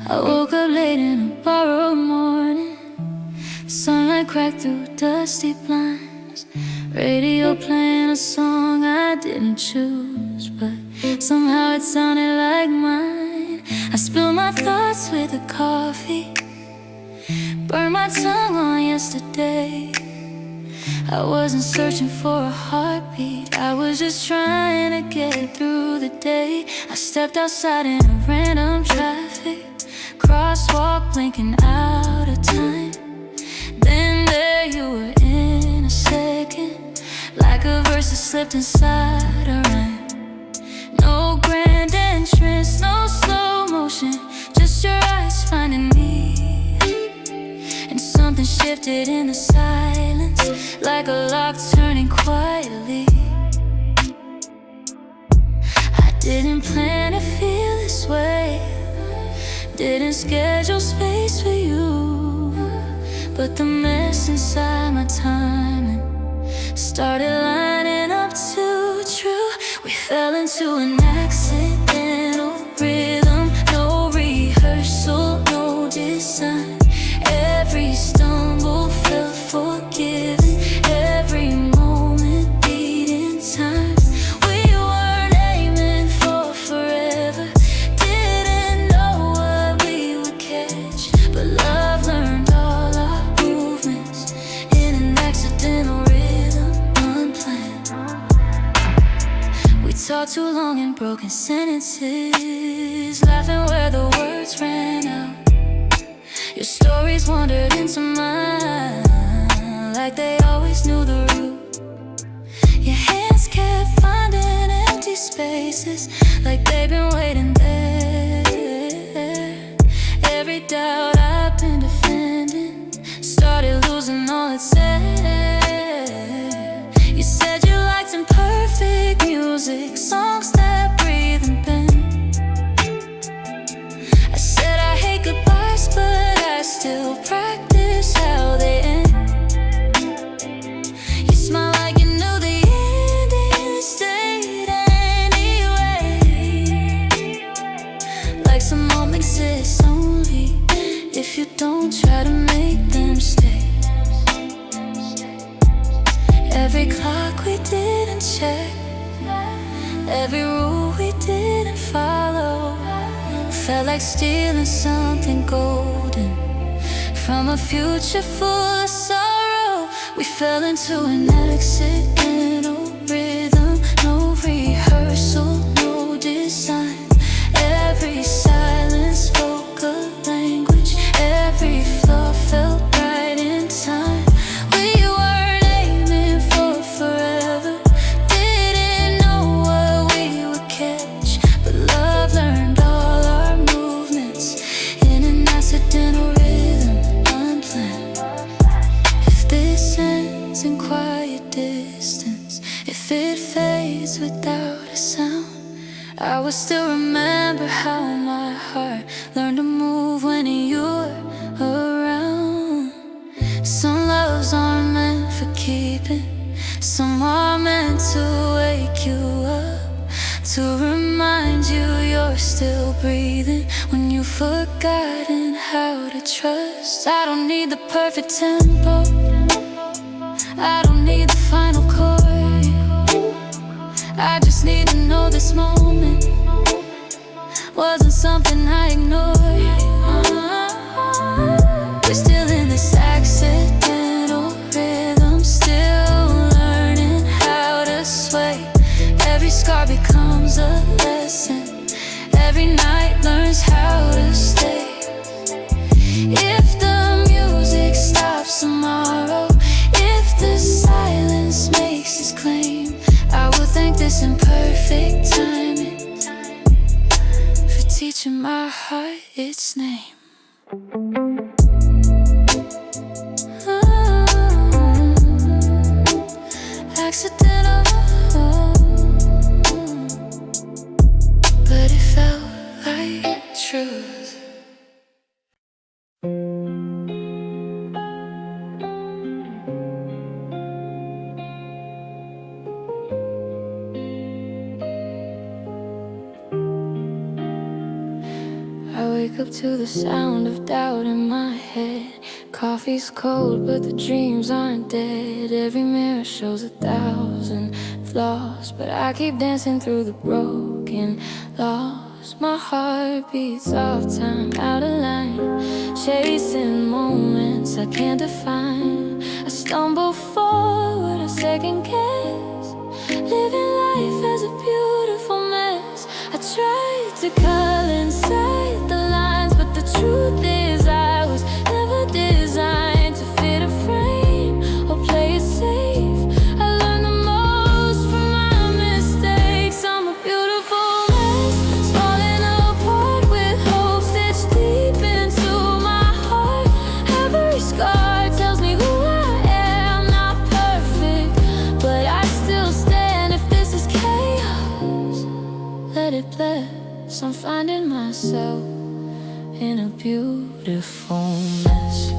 I woke up late in a borrowed morning. Sunlight cracked through dusty blinds. Radio playing a song I didn't choose, but somehow it sounded like mine. I spilled my thoughts with the coffee, burned my tongue on yesterday. I wasn't searching for a heartbeat, I was just trying to get through the day. I stepped outside in a random traffic crosswalk, blinking out of time. Then there you were in a second, like a verse that slipped inside a rhyme. No grand entrance, no slow motion, just your eyes finding me. And something shifted in the silence, like a lock turning quietly. I didn't plan to feel this way, didn't schedule space for you, but the mess inside my timing started lining up too true. We fell into an accidental rhythm, no rehearsal, no design. Every stumble felt forgiven, every moment beat in time. We weren't aiming for forever, didn't know what we would catch, but love learned all our movements in an accidental rhythm, unplanned. We talked too long in broken sentences, laughing where the words ran out. Your stories wandered into mine, like they always knew the route. Your hands kept finding empty spaces, like they've been waiting there. Every doubt I've been defending started losing all its air. You said you liked imperfect music, songs that breathe and bend. I said I hate goodbyes, but I still practice how they end. You smile like you knew the ending stayed anyway, like some moments exist only if you don't try to make them stay. Every clock we didn't check, every rule we didn't follow, felt like stealing something golden from a future full of sorrow. We fell into an accidental rhythm, no rehearsal, no design. Every silence spoke a language, every flaw felt right in time. We weren't aiming for forever, didn't know what we would catch, but love learned all our movements in an accidental rhythm, unplanned. If this ends in quiet distance, if it fades without a sound, I will still remember how my heart learned to move when you're around. Some loves aren't meant for keeping, some are meant to wake you up, to remind you you're still breathing when you've forgotten how to trust. I don't need the perfect tempo, I don't need the final chord, I just need to know this moment wasn't something I ignored. We're still in this accidental rhythm, still learning how to sway. Every scar becomes a lesson, every night learns how to stay. If the music stops tomorrow, if the silence makes its claim, I will thank this imperfect timing for teaching my heart its name. Accidental, but it felt like truth. I wake up to the sound of doubt in my head. Coffee's cold, but the dreams aren't dead. Every mirror shows 1,000 flaws, but I keep dancing through the broken lost. My heart beats off time, out of line, chasing moments I can't define. I stumble forward, I second guess, living life as a beautiful mess. I tried to color inside the lines, but the truth is I was never designed to fit a frame or play it safe. I learned the most from my mistakes. I'm a beautiful mess, falling apart with hope stitched deep into my heart. Every scar tells me who I am, not perfect, but I still stand. If this is chaos, let it bless. I'm finding myself in a beautiful mess.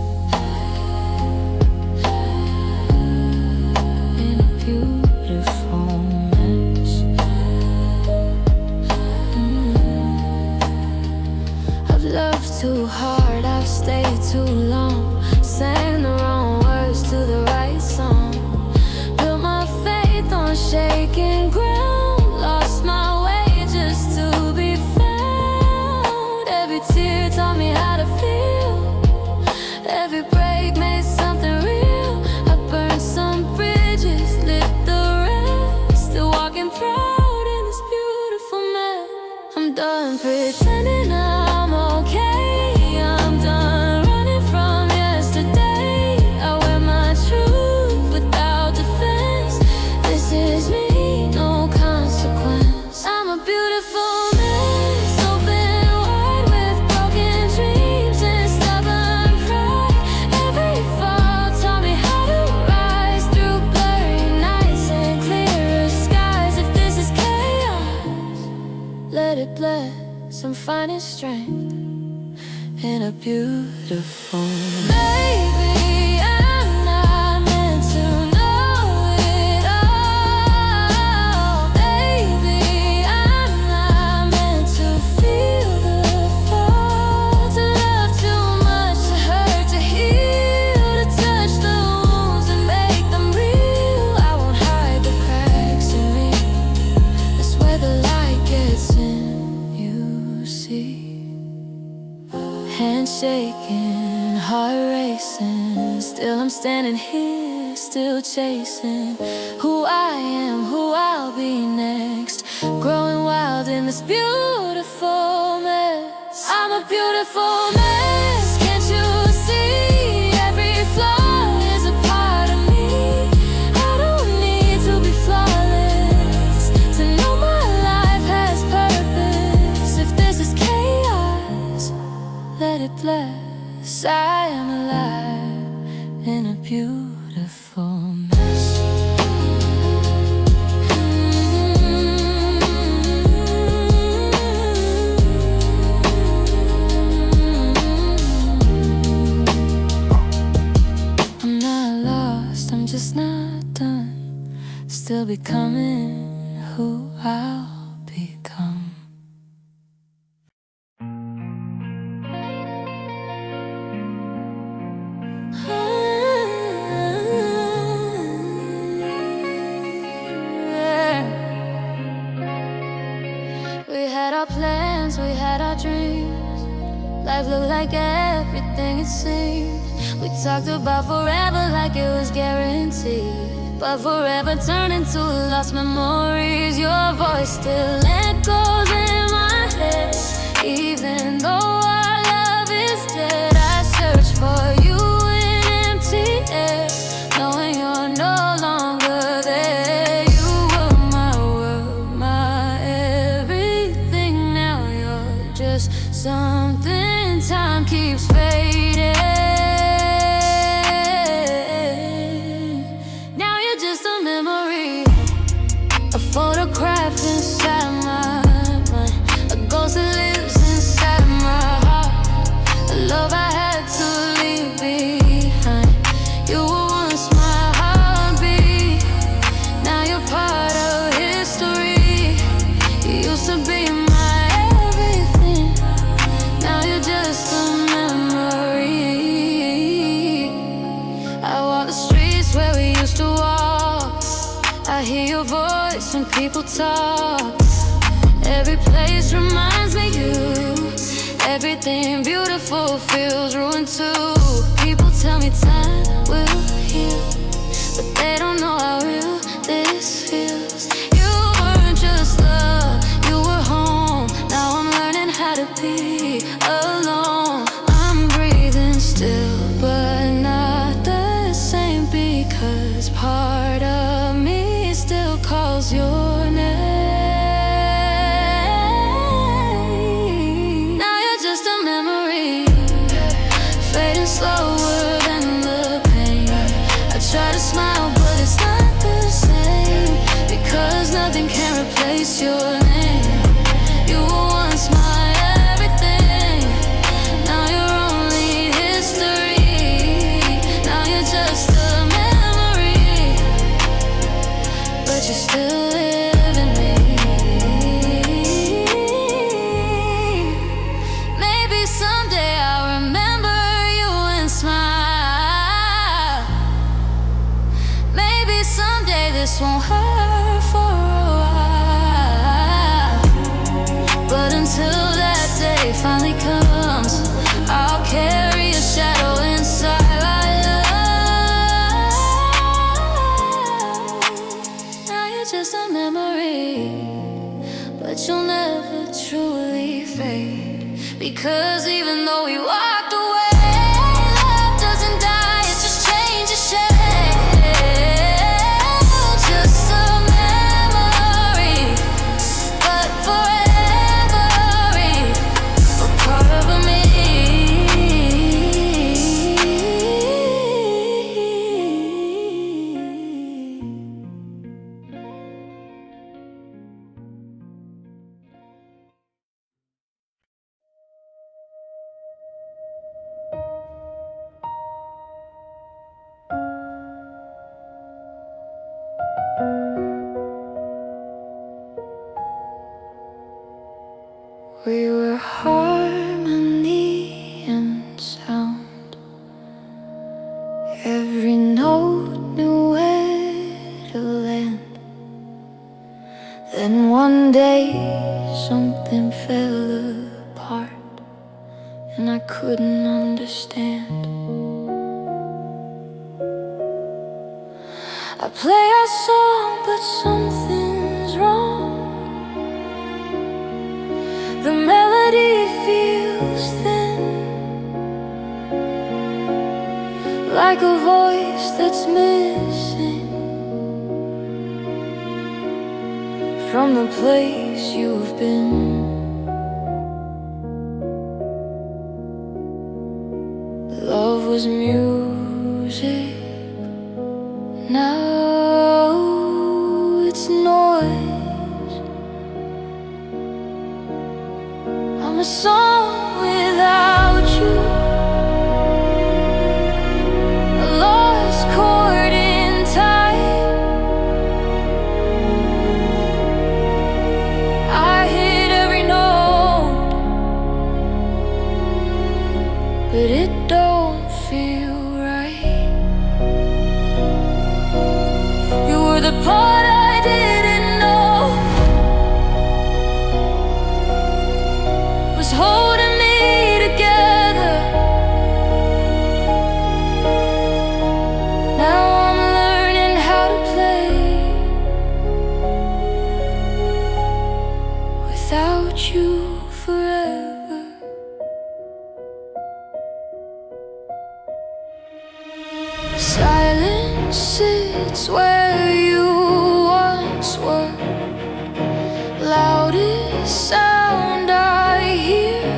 In a beautiful mess. I've loved too hard, I've stayed too long, sang the wrong words to the right song, built my faith on shaking ground, lost my way just to be found. Every tear taught me how to feel, every break made something real. I burned some bridges, lit the rest, still walking proud in this beautiful mess. I'm done pretending I'm okay, I'm done running from yesterday. I wear my truth without defense. This is me, no consequence. I'm a beautiful mess, open wide with broken dreams and stubborn pride. Every fall taught me how to rise through blurry nights and clearer skies. If this is chaos, let it bless. I'm finding strength in a beautiful mess. Maybe I'm not meant to know it all. Maybe I'm not meant to feel the fall, to love too much, to hurt, to heal, to touch the wounds and make them real. I won't hide the cracks in me, that's where the light gets in, you see. Hands shaking, heart racing, still I'm standing here, still chasing who I am, who I'll be next, growing wild in this beautiful mess. I'm a beautiful mess, can't you see? Every flaw is a part of me. I don't need to be flawless to know my life has purpose. If this is chaos, let it bless. I am alive in a beautiful mess. I'm not lost, I'm just not done, still becoming who I'll become. We had our plans, we had our dreams. Life looked like everything it seemed. We talked about forever like it was guaranteed, but forever turned into lost memories. Your voice still echoes in my head, even though our love is dead. I search for you in empty air, knowing you're no longer there. You were my world, my everything. Now you're just something time keeps fading. Now you're just a memory, a photograph inside my mind, a ghost that lives inside my heart, a love I had to leave behind. You were once my heartbeat, now you're part of history. You used to be my everything, now lost when people talk. Every place reminds me you. Everything beautiful feels ruined too. People tell me time will heal, but they don't know how real this feels. You weren't just love, you were home. Now I'm learning how to be alone. I'm breathing still, but not the same, because part of me still calls your name. Now you're just a memory, fading slower than the pain. I try to smile, but it's not the same, because nothing can replace your name. You were once my everything, now you're only history. Now you're just a memory, but you still live in me. Maybe someday I'll remember you and smile. Maybe someday this won't hurt for a while. But until that day finally comes, I'll carry a shadow inside. Now you're just a memory, but you'll never truly fade, because even though we walked away, love doesn't die, it just changes shape. Just a memory, but forever a part of me. We were harmony and sound. Every note knew where to land. Then one day something fell apart, and I couldn't understand. I play our song, but something's wrong. The melody feels thin, like a voice that's missing from the place you've been. Love was music, now it's noise. I'm a song without you, a lost chord in time. I hit every note, but it don't feel right. You were the part I didn't know was holding me together. Now I'm learning how to play without you forever. Silence sits where you once were, loudest sound I hear.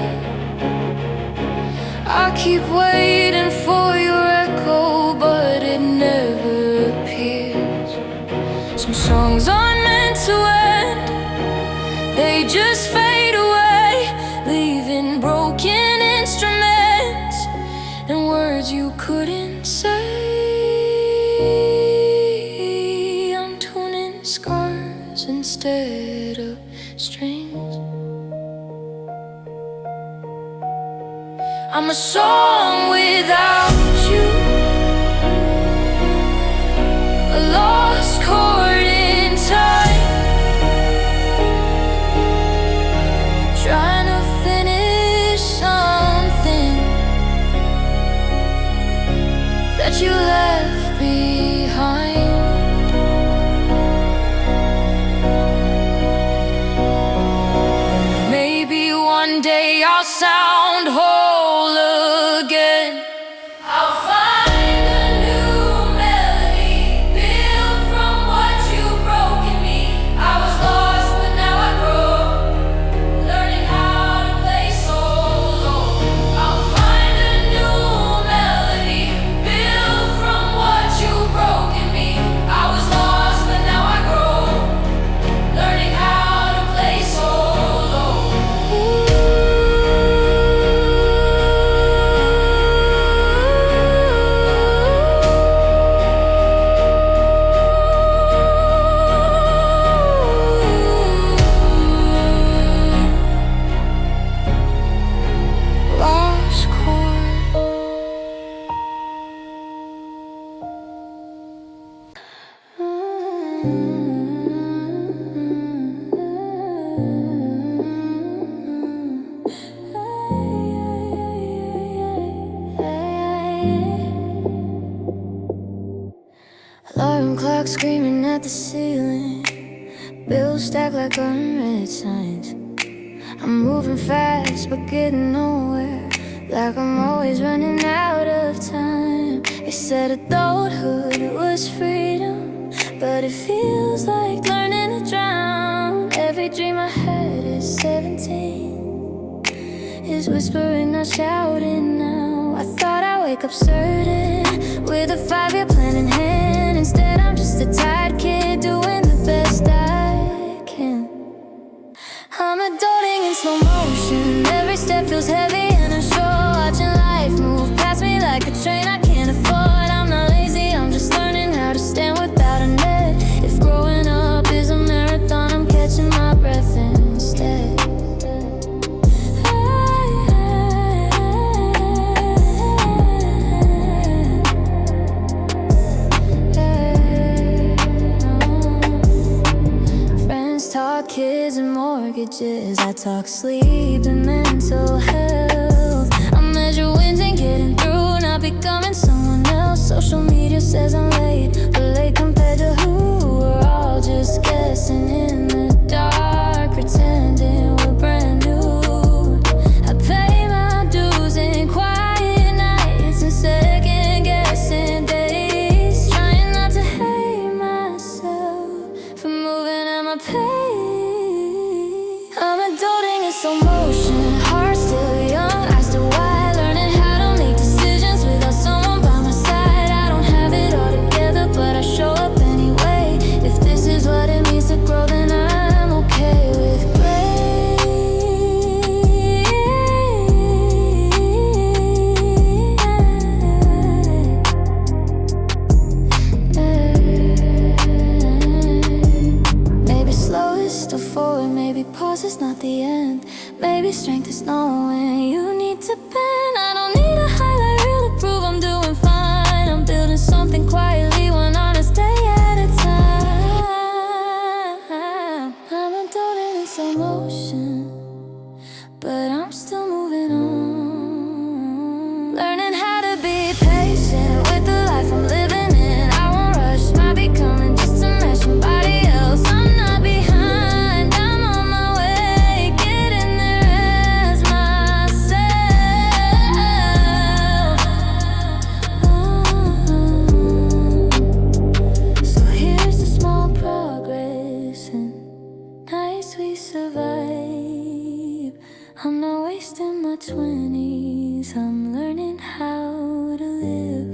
I keep waiting for your echo, but it never appears. Some songs aren't meant to end, they just fade away, leaving broken instruments and words you couldn't say. I'm tuning scars instead of strings. I'm a song without you, a lost chord in time. screaming at the ceiling. Bills stack like unread signs. I'm moving fast but getting nowhere, like I'm always running out of time. They said adulthood was freedom, but it feels like learning to drown. Every dream I had at 17 is whispering, not shouting now. I thought I'd wake up certain, with a 5-year plan in hand. Instead I'm just a tired kid doing the best I can. I'm adulting in slow motion. Every step feels heavy and unsure, watching life move past me like a train I can't afford. I'm not lazy, I'm just learning how to stand without a net. If growing up is a marathon, I'm catching my breath instead. Kids and mortgages, I talk sleep and mental health. I measure wins and getting through, not becoming someone else. Social media says I'm late, but late compared to who? We're all just guessing in the dark, pretending we're brand new. I pay my dues in quiet nights and second guessing days, trying not to hate myself for moving at my pace. I'm adulting in slow motion, heart still young, eyes still wide, learning how to make decisions without someone by my side. I don't have it all together, but I show up anyway. If this is what it means to grow, then I'm okay with gray. Maybe slow is still forward, maybe pause is not the end. Maybe strength is knowing you need to bend. I don't need a highlight reel to prove I'm doing fine. I'm building something quietly, one honest day at a time. I'm adulting in slow motion, but I'm still moving on. Learning how to be patient with the life I'm living in. I won't rush my becoming just to match somebody else. I'm not behind, I'm on my way, getting there as myself. So here's the small progress and nights we survive. I'm not wasting my 20s, I'm learning how to live.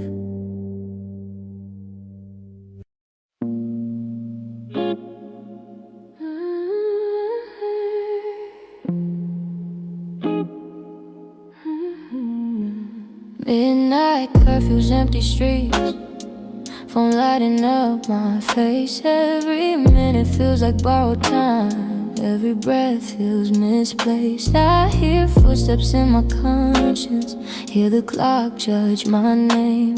Midnight curfews, empty streets, phone lighting up my face. Every minute feels like borrowed time, every breath feels misplaced. I hear footsteps in my conscience, hear the clock judge my name.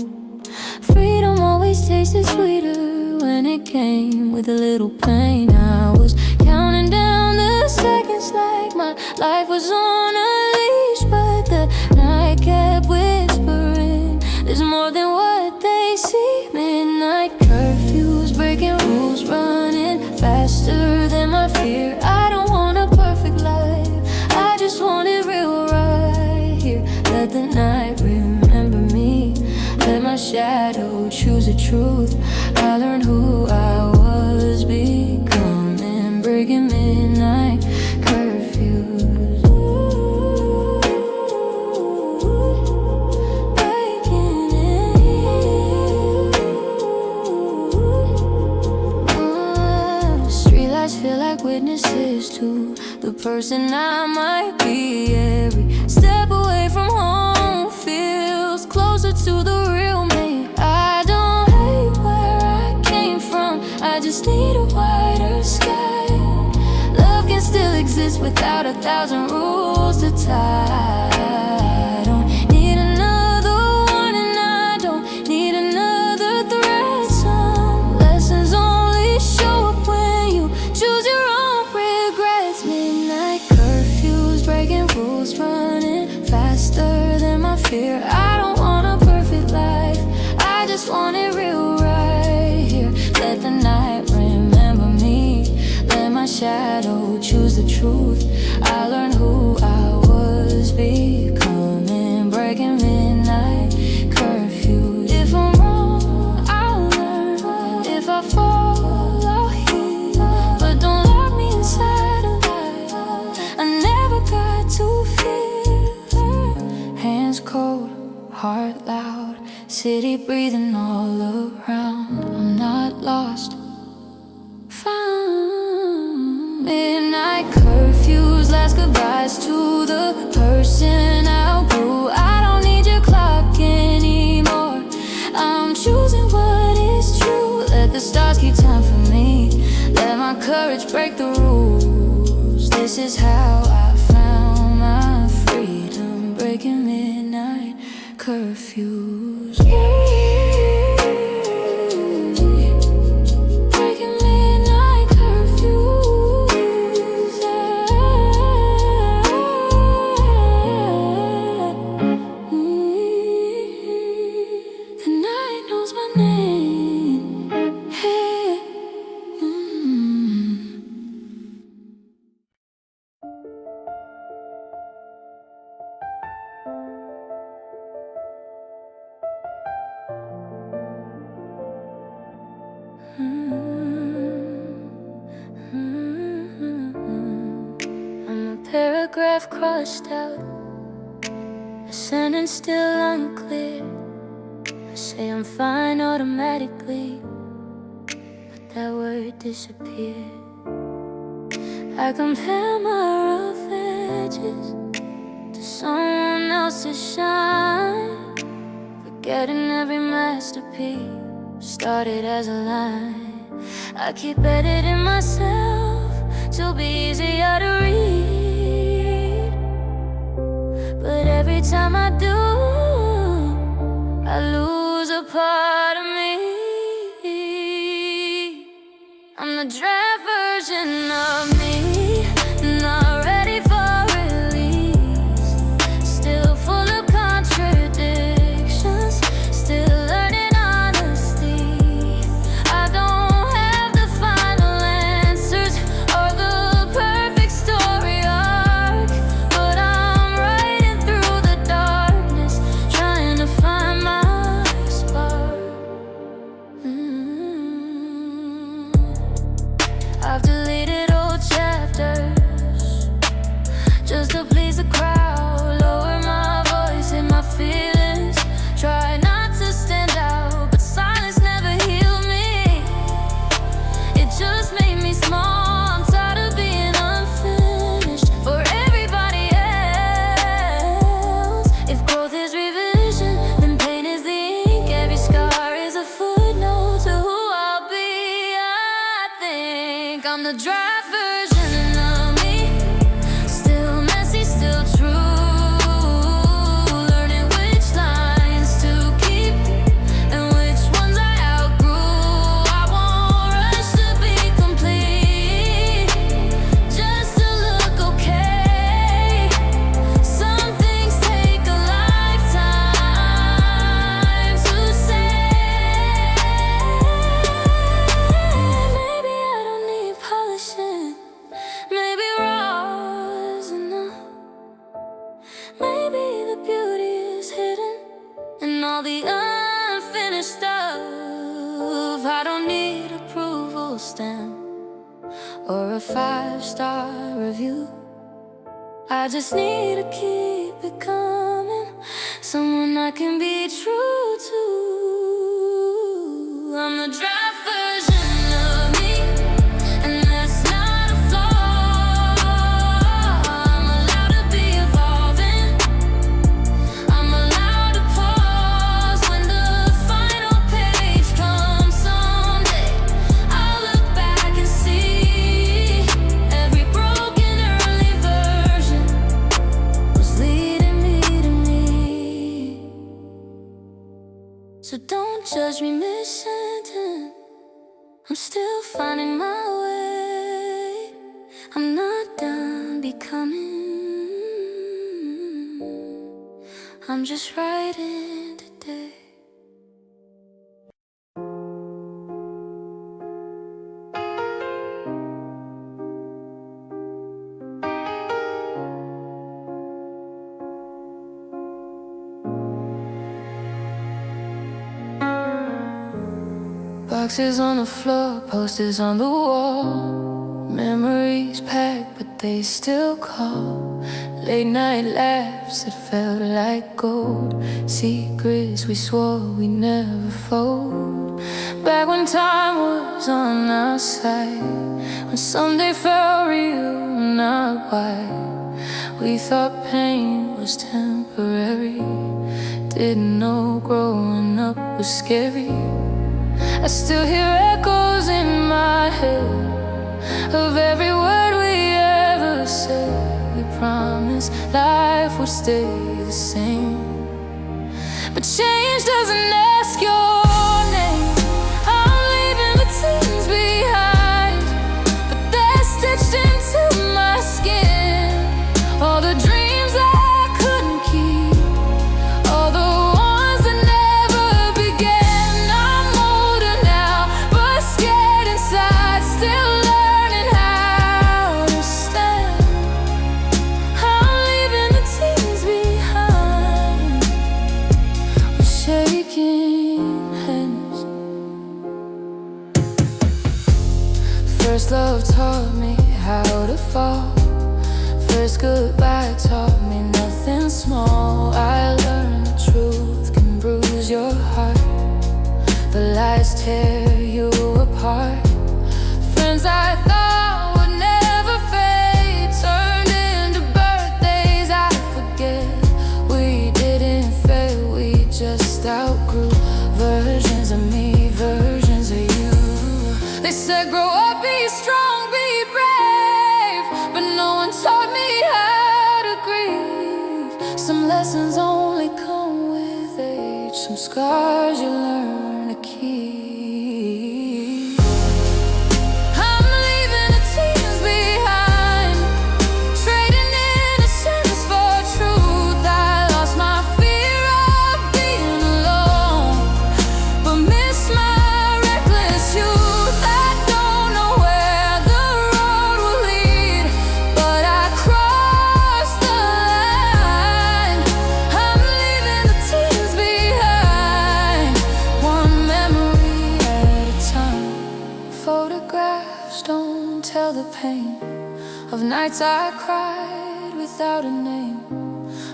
Freedom always tasted sweeter when it came with a little pain. I was counting down the seconds like my life was on a leash, but the night kept whispering, there's more than what they see. Midnight curfews, breaking rules, running faster than my fear. I don't want a perfect life, I just want it real right here. Let the night remember me, let my shadow choose the truth. I learned who I was becoming, breaking midnight curfews. Breaking it. Streetlights feel like witnesses to the person I might be. Every step away from home feels closer to the real me. I don't hate where I came from, I just need a wider sky. Love can still exist without 1,000 rules to tie. I don't need another one and I don't need another threat. Some lessons only show up when you choose your own regrets. Midnight curfews, breaking rules, running faster than my fear. I don't want a perfect life, I just want it real right here. Let the hands cold, heart loud, city breathing all around. I'm not lost, found. Midnight curfews, last goodbyes to the person I outgrew. I don't need your clock anymore. I'm choosing what is true. Let the stars keep time for me. Let my courage break the rules. This is how I found my freedom, breaking midnight curfews. Breaking midnight curfews, The night knows my name. Hey. I'm a paragraph crossed out, a sentence still unclear. I say I'm fine automatically, but that word disappeared. I compare my rough edges to someone else's shine, forgetting every masterpiece started as a line. I keep editing myself to be easier to read, but every time I do, I lose a part of me. I'm the draft version of me, not ready for release, still full of contradictions, still learning honesty. I don't have the final answers or the perfect story arc, but I'm riding through the darkness, trying to find my spark. I've deleted old chapters just to please the crowd, lower my voice and my feelings, try not to stand out, but silence never healed me. It just made me small. I'm tired of being unfinished for everybody else. If growth is revision, then pain is the ink. Every scar is a footnote to who I'll be. I think I'm the draft version of me, still messy, still true, learning which lines to keep and which ones I outgrew. I won't rush to be complete, just to look okay. Some things take a lifetime to say. Maybe I don't need polishing, maybe raw is enough. Maybe the beauty is hidden in all the unfinished stuff. I don't need approval stamp or a 5-star review. I just need to keep it coming, someone I can be true to. I'm the draft version of me, and that's not a flaw. I'm allowed to be evolving, I'm allowed to pause when the final page comes someday. I'll look back and see every broken early version was leading me to me. So don't judge me mid-sentence, I'm still finding my way. I'm not done becoming, I'm just writing today. Boxes on the floor, posters on the wall, memories packed but they still call. late night laughs that felt like gold, secrets we swore we never fold. Back when time was on our side, when Sunday felt real, not wide. We thought pain was temporary, didn't know growing up was scary. I still hear echoes in my head of every word we ever said. We promised life would stay the same, but change doesn't ask your name. I'm leaving the teens behind, but they're stitched into my skin. All the dreams I couldn't keep, all the ones that never began. I'm older now, but scared inside, still learning how to stand. I'm leaving the teens behind, we're shaking hands. First love taught me how to fall. First goodbye taught me nothing small. I learned the truth can bruise your heart, the lies tear you apart. Friends I thought would never fade turned into birthdays I forget. We didn't fail, we just outgrew versions of me, versions of you. They said grow up, be strong, be brave, but no one taught me how to grieve. Some lessons only come with age, some scars you learn to keep. I'm leaving the teens behind, trading innocence for truth. I lost my fear of being alone, but miss my reckless youth. I don't know where the road will lead, but I crossed the line. I'm leaving the teens behind, one memory at a time. Photographs don't tell the pain of nights I cried without a name.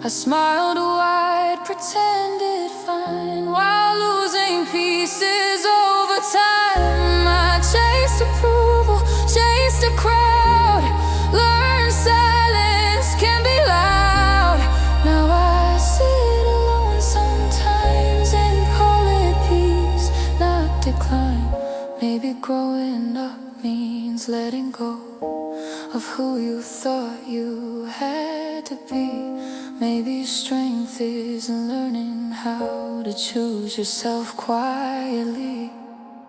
I smiled wide, pretended fine, while losing pieces over time. I chased approval, chased a crowd, learned silence can be loud. Now I sit alone sometimes and call it peace, not decline. Maybe growing up means letting go of who you thought you had to be. Maybe strength is learning how to choose yourself quietly.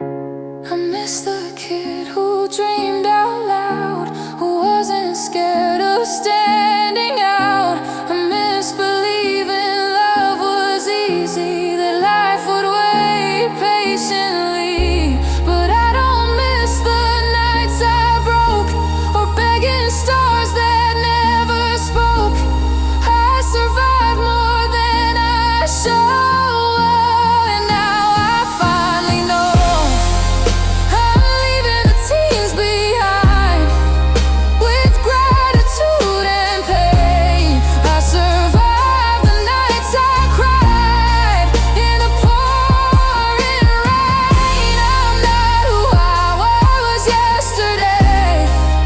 I miss the kid who dreamed out loud, who wasn't scared of standing out. I miss believing love was easy, that life would wait patiently. But I don't miss the nights I broke, or begging stars that never spoke. I survived more than I showed, and now I finally know I'm leaving the teens behind, with gratitude and pain. I survived the nights I cried in the pouring rain. I'm not who I was yesterday,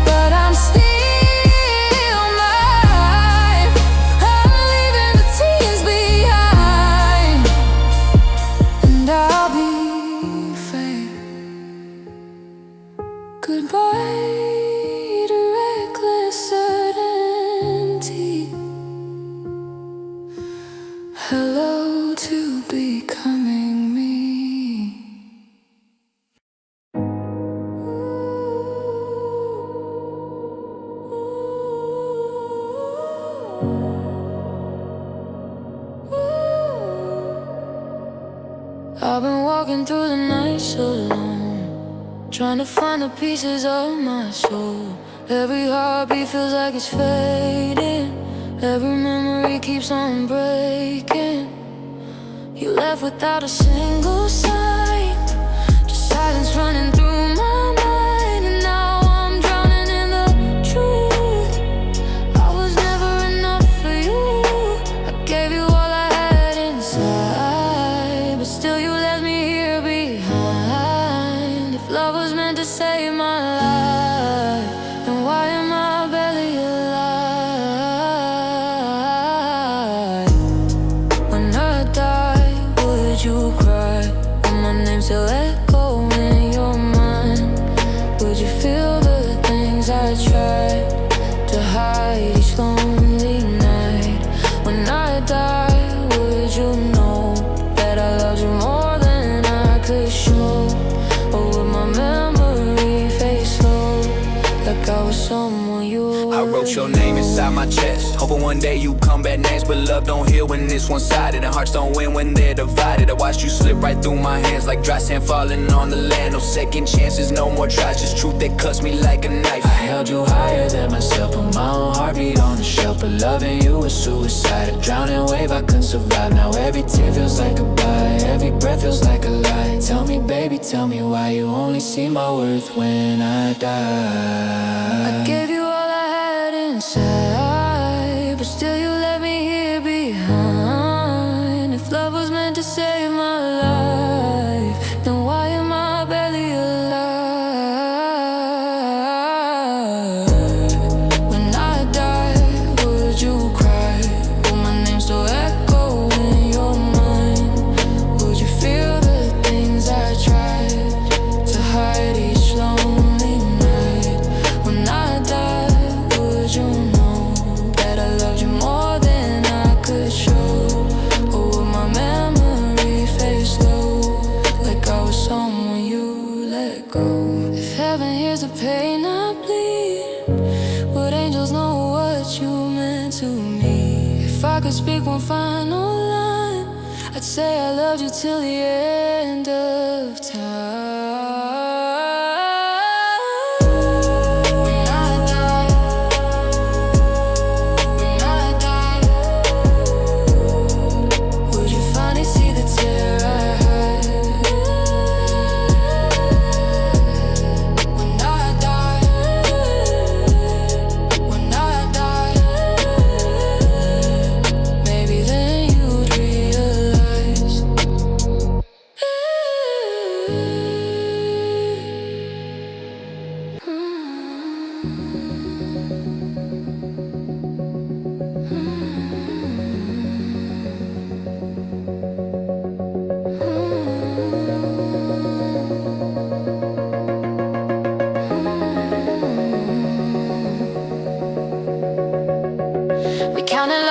but I'm still mine. I'm leaving the teens behind, and I'll be fine. Goodbye to reckless certainty. Hello to becoming me. I've been walking through the night so long, trying to find the pieces of my soul. Every heartbeat feels like it's fading, every memory keeps on breaking. You left without a single sign, just silence running through my mind. And now I'm drowning in the truth. I was never enough still you left me here behind. If love was meant to save my life, then why am I barely alive? When I die, would you cry? Will my name still echo in your mind? Would you feel the things I tried to hide each lonely night? When I die, would you know that I loved you more than I could show? Or would my memory fade slow, like I was someone you were? I wrote your name inside my chest, hoping one day you come back next. But love don't heal when it's one-sided, and hearts don't win when they're divided. I watched you slip right through my hands like dry sand falling on the land. No second chances, no more tries, just truth that cuts me like a knife. I held you higher than myself, put my own heartbeat on the shelf. But loving you was suicide, a drowning wave I couldn't survive. Now every tear feels like a goodbye, every breath feels like a lie. Tell me baby, tell me why you only see my worth when I die. I gave you all I had inside, but still you left me here behind. If love was meant to save my life, then why am I barely alive? When I die, would you cry? Will my name still echo in your mind? Would you feel the things I tried to hide each lonely night? When I die, would you know that I loved you more than I could show? Or would my memory fade slow, like I was someone you let go? If heaven hears the pain I bleed, would angels know what you meant to me? If I could speak one final line, I'd say I loved you till the end of time. When I die, would you finally see the tear I hide? When I die, maybe then you'd realize. We counted